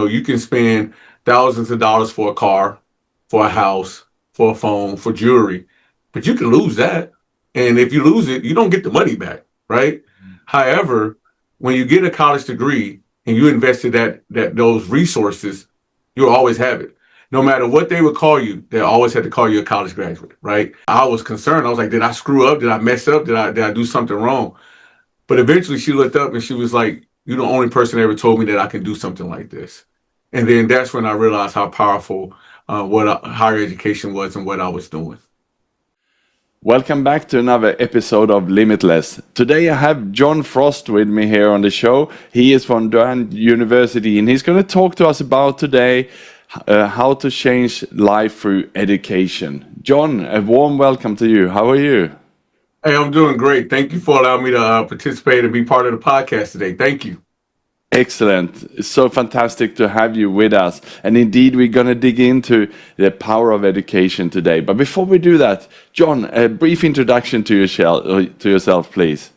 You can spend thousands of dollars for a car, for a house, for a phone, for jewelry, but you can lose that. And if you lose it, you don't get the money back, right? However, when you get a college degree and you invested those resources, you'll always have it. No matter what they would call you, they always had to call you a college graduate, right? I was concerned. I was like, did I screw up? Did I mess up? Did I do something wrong? But eventually she looked up and she was like, you're the only person that ever told me that I can do something like this. And then that's when I realized how powerful higher education was and what I was doing. Welcome back to another episode of Limitless. Today I have John Frost with me here on the show. He is from Doane University and he's going to talk to us about today how to change life through education. John, a warm welcome to you. How are you? Hey, I'm doing great. Thank you for allowing me to participate and be part of the podcast today. Thank you. Excellent. It's so fantastic to have you with us. And indeed, we're going to dig into the power of education today. But before we do that, John, a brief introduction to yourself, please.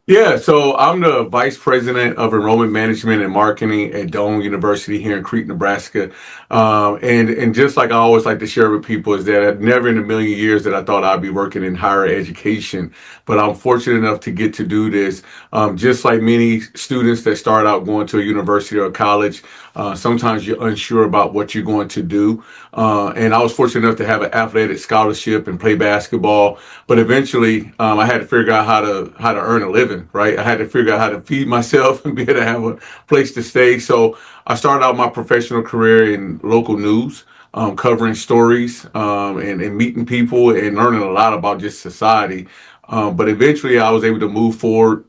Yeah, so I'm the Vice President of Enrollment Management and Marketing at Doane University here in Crete, Nebraska. And just like I always like to share with people is that never in a million years that I thought I'd be working in higher education, but I'm fortunate enough to get to do this. Just like many students that start out going to a university or a college, sometimes you're unsure about what you're going to do. And I was fortunate enough to have an athletic scholarship and play basketball, but eventually I had to figure out how to earn a living. Right, I had to figure out how to feed myself and be able to have a place to stay. So I started out my professional career in local news, covering stories and meeting people and learning a lot about just society. But eventually, I was able to move forward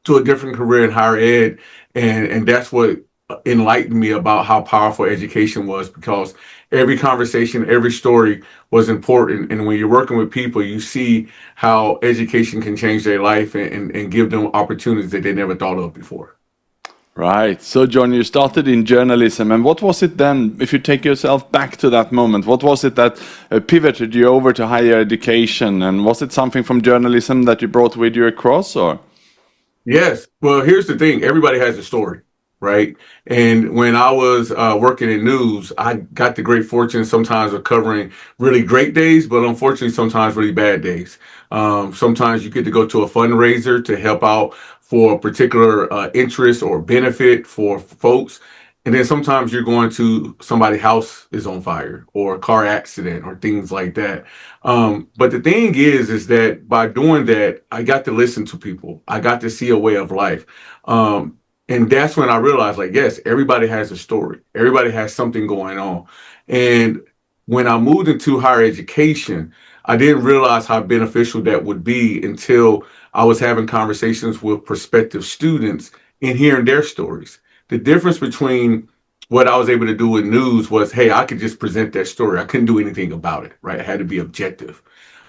to a different career in higher ed, and that's what enlightened me about how powerful education was, because every conversation, every story was important. And when you're working with people, you see how education can change their life and give them opportunities that they never thought of before. Right. So, John, you started in journalism. And what was it then, if you take yourself back to that moment, what was it that pivoted you over to higher education? And was it something from journalism that you brought with you across, or? Yes. Well, here's the thing. Everybody has a story, right? And when I was working in news, I got the great fortune sometimes of covering really great days, but unfortunately, sometimes really bad days. Sometimes you get to go to a fundraiser to help out for a particular interest or benefit for folks. And then sometimes you're going to somebody's house is on fire or a car accident or things like that. But the thing is that by doing that, I got to listen to people. I got to see a way of life. And that's when I realized, like, yes, everybody has a story. Everybody has something going on. And when I moved into higher education, I didn't realize how beneficial that would be until I was having conversations with prospective students and hearing their stories. The difference between what I was able to do with news was, hey, I could just present that story. I couldn't do anything about it, right? I had to be objective.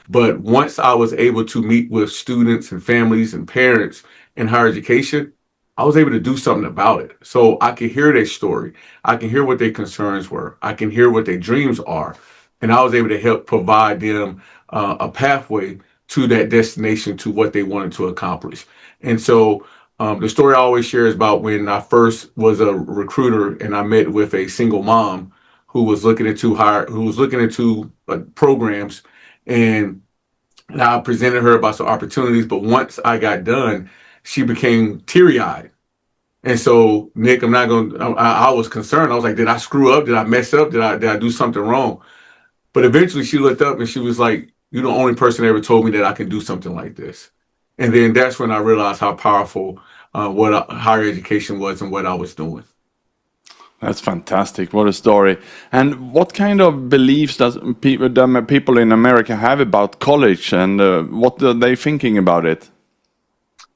But once I was able to meet with students and families and parents in higher education, I was able to do something about it. So I could hear their story. I can hear what their concerns were. I can hear what their dreams are. And I was able to help provide them a pathway to that destination, to what they wanted to accomplish. And so the story I always share is about when I first was a recruiter and I met with a single mom who was looking into programs, and I presented her about some opportunities. But once I got done, she became teary eyed. And so, Nick, I'm not going to, I was concerned. I was like, did I screw up? Did I mess up? Did I do something wrong? But eventually she looked up and she was like, you're the only person that ever told me that I can do something like this. And then that's when I realized how powerful higher education was and what I was doing. That's fantastic. What a story. And what kind of beliefs does people in America have about college, and what are they thinking about it?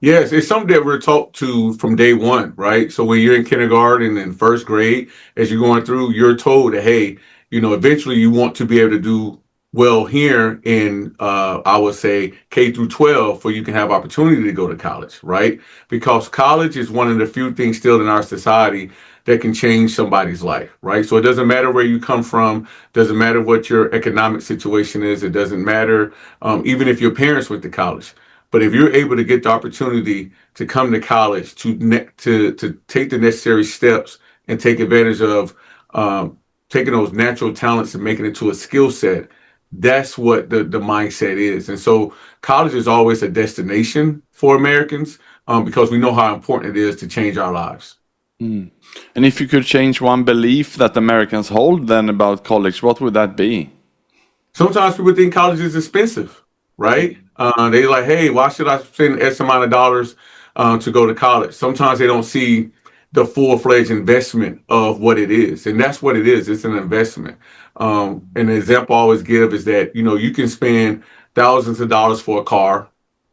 Yes, it's something that we're taught to from day one, right? So when you're in kindergarten and first grade, as you're going through, you're told that, hey, eventually you want to be able to do well here in, I would say, K through 12, where you can have opportunity to go to college, right? Because college is one of the few things still in our society that can change somebody's life, right? So it doesn't matter where you come from, doesn't matter what your economic situation is, it doesn't matter even if your parents went to college. But if you're able to get the opportunity to come to college, to take the necessary steps and take advantage of taking those natural talents and making it to a skill set. That's what the mindset is. And so college is always a destination for Americans, because we know how important it is to change our lives. Mm. And if you could change one belief that Americans hold then about college, what would that be? Sometimes people think college is expensive, right? They like, hey, why should I spend X amount of dollars to go to college? Sometimes they don't see the full-fledged investment of what it is, and that's what it is. It's an investment. And the example I always give is that you can spend thousands of dollars for a car,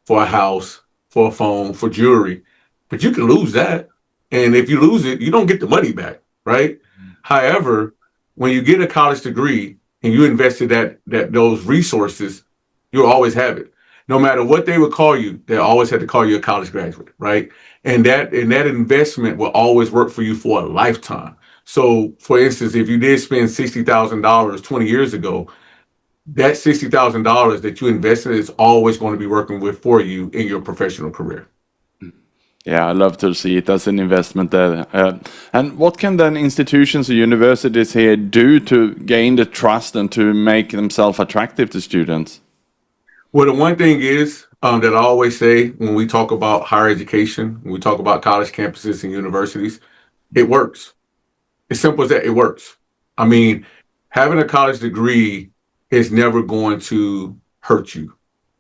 for a house, for a phone, for jewelry, but you can lose that, and if you lose it, you don't get the money back, right? However, when you get a college degree and you invested that those resources, you'll always have it. No matter what they would call you, they always had to call you a college graduate, right? And that investment will always work for you for a lifetime. So, for instance, if you did spend $60,000 20 years ago, that $60,000 that you invested is always going to be working with for you in your professional career. Yeah, I love to see it as an investment there. And what can then institutions or universities here do to gain the trust and to make themselves attractive to students? Well, the one thing is that I always say when we talk about higher education, when we talk about college campuses and universities, it works. As simple as that, it works. I mean, having a college degree is never going to hurt you.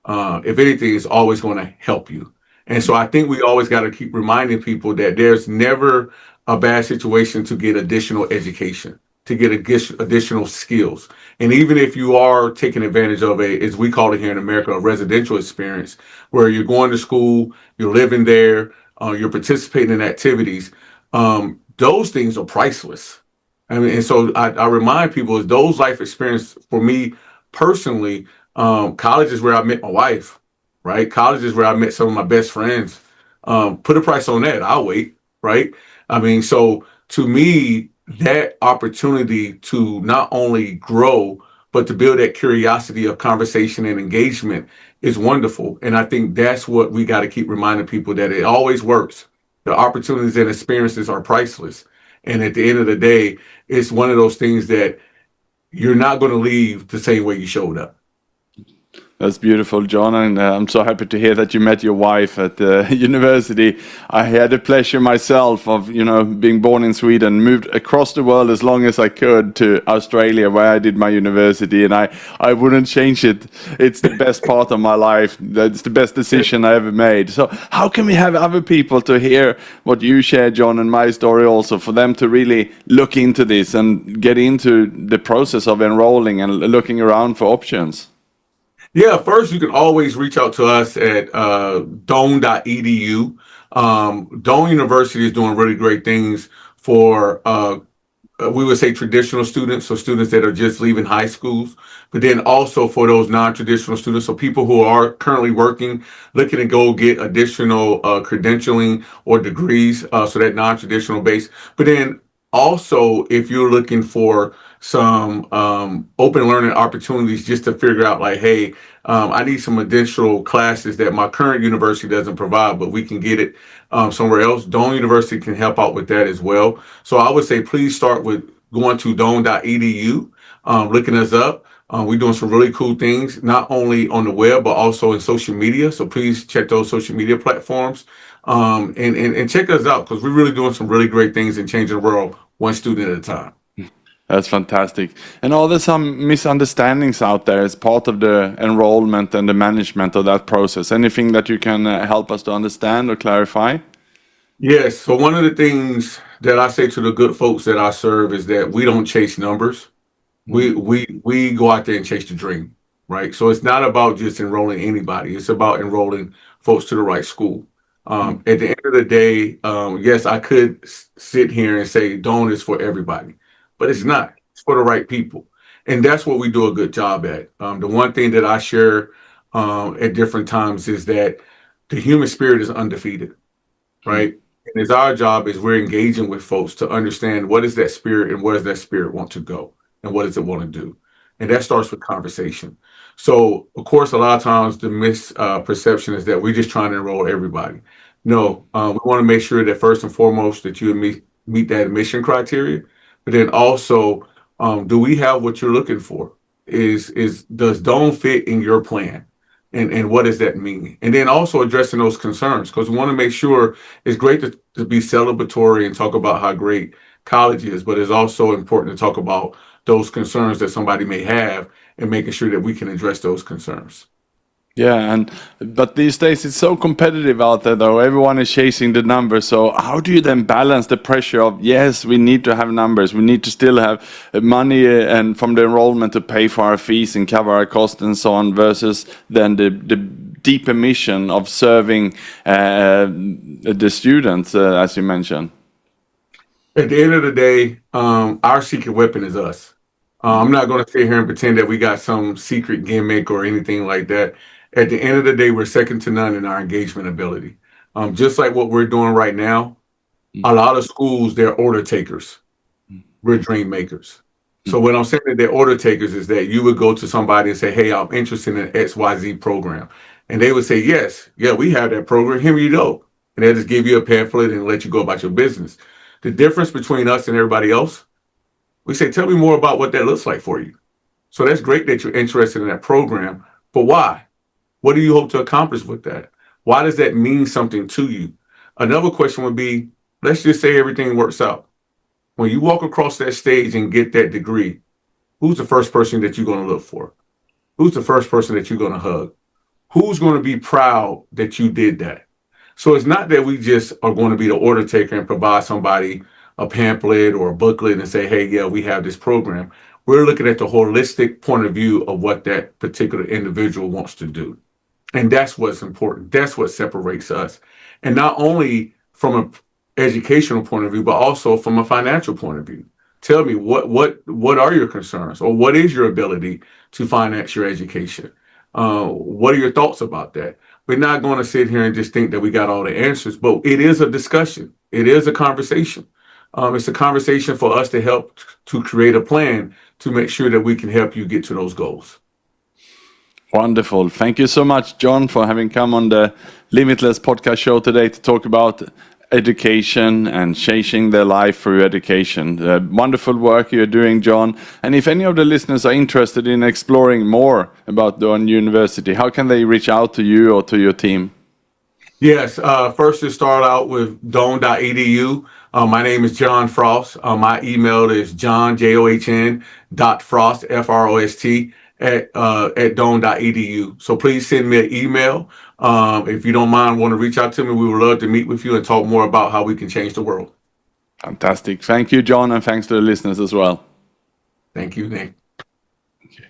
If anything, it's always going to help you. And so I think we always got to keep reminding people that there's never a bad situation to get additional education, to get additional skills. And even if you are taking advantage of as we call it here in America, a residential experience, where you're going to school, you're living there, you're participating in activities, those things are priceless. I mean, and so I remind people is those life experience for me personally. College is where I met my wife, right? College is where I met some of my best friends. Put a price on that. I'll wait, right? I mean, so to me, that opportunity to not only grow, but to build that curiosity of conversation and engagement is wonderful. And I think that's what we got to keep reminding people that it always works. The opportunities and experiences are priceless. And at the end of the day, it's one of those things that you're not going to leave the same way you showed up. That's beautiful, John, and I'm so happy to hear that you met your wife at the university. I had the pleasure myself of, being born in Sweden, moved across the world as long as I could to Australia, where I did my university, and I wouldn't change it. It's the best part of my life. That's the best decision I ever made. So how can we have other people to hear what you share, John, and my story also, for them to really look into this and get into the process of enrolling and looking around for options? Yeah, first you can always reach out to us at Doane.edu. Doane University is doing really great things for we would say traditional students, so students that are just leaving high schools, but then also for those non-traditional students, so people who are currently working, looking to go get additional credentialing or degrees, so that non-traditional base. But then also, if you're looking for some open learning opportunities just to figure out like, hey, I need some additional classes that my current university doesn't provide, but we can get it somewhere else. Doane University can help out with that as well. So I would say please start with going to Doane.edu, looking us up. We're doing some really cool things, not only on the web, but also in social media. So please check those social media platforms, and check us out, because we're really doing some really great things and changing the world one student at a time. That's fantastic. And are there some misunderstandings out there as part of the enrollment and the management of that process? Anything that you can help us to understand or clarify? Yes. So one of the things that I say to the good folks that I serve is that we don't chase numbers. We go out there and chase the dream, right? So it's not about just enrolling anybody. It's about enrolling folks to the right school. At the end of the day, yes, I could sit here and say Doane is for everybody, but it's not. It's for the right people, and that's what we do a good job at. The one thing that I share at different times is that the human spirit is undefeated, right? And it's our job is we're engaging with folks to understand what is that spirit and where does that spirit want to go and what does it want to do. And that starts with conversation. So, of course, a lot of times the misperception is that we're just trying to enroll everybody. No, we want to make sure that first and foremost that you and me meet that admission criteria? But then also, do we have what you're looking for? Is does Doane fit in your plan? And what does that mean? And then also addressing those concerns, because we want to make sure it's great to be celebratory and talk about how great college is, but it's also important to talk about those concerns that somebody may have and making sure that we can address those concerns. Yeah, and but these days it's so competitive out there, though. Everyone is chasing the numbers. So how do you then balance the pressure of, yes, we need to have numbers, we need to still have money and from the enrollment to pay for our fees and cover our costs and so on, versus then the deeper mission of serving the students, as you mentioned. At the end of the day, our secret weapon is us. I'm not going to sit here and pretend that we got some secret gimmick or anything like that. At the end of the day, we're second to none in our engagement ability. Just like what we're doing right now, a lot of schools, they're order takers. We're dream makers. So what I'm saying that they're order takers is that you would go to somebody and say, hey, I'm interested in an XYZ program. And they would say, yes, yeah, we have that program. Here you go. And they'll just give you a pamphlet and let you go about your business. The difference between us and everybody else, we say, tell me more about what that looks like for you. So that's great that you're interested in that program, but why? What do you hope to accomplish with that? Why does that mean something to you? Another question would be, let's just say everything works out. When you walk across that stage and get that degree, who's the first person that you're going to look for? Who's the first person that you're going to hug? Who's going to be proud that you did that? So it's not that we just are going to be the order taker and provide somebody a pamphlet or a booklet and say, hey, yeah, we have this program. We're looking at the holistic point of view of what that particular individual wants to do. And that's what's important. That's what separates us. And not only from an educational point of view, but also from a financial point of view. Tell me what are your concerns, or what is your ability to finance your education? What are your thoughts about that? We're not going to sit here and just think that we got all the answers, but it is a discussion. It is a conversation. It's a conversation for us to help to create a plan to make sure that we can help you get to those goals. Wonderful. Thank you so much, John, for having come on the Limitless podcast show today to talk about education and changing their life through education. Wonderful work you're doing, John. And if any of the listeners are interested in exploring more about Doane University, how can they reach out to you or to your team? Yes, first to start out with Doane.edu. My name is John Frost. My email is john.frost, F-R-O-S-T, at Doane.edu. So please send me an email. If you don't mind, want to reach out to me, we would love to meet with you and talk more about how we can change the world. Fantastic. Thank you, John, and thanks to the listeners as well. Thank you, Nick. Okay.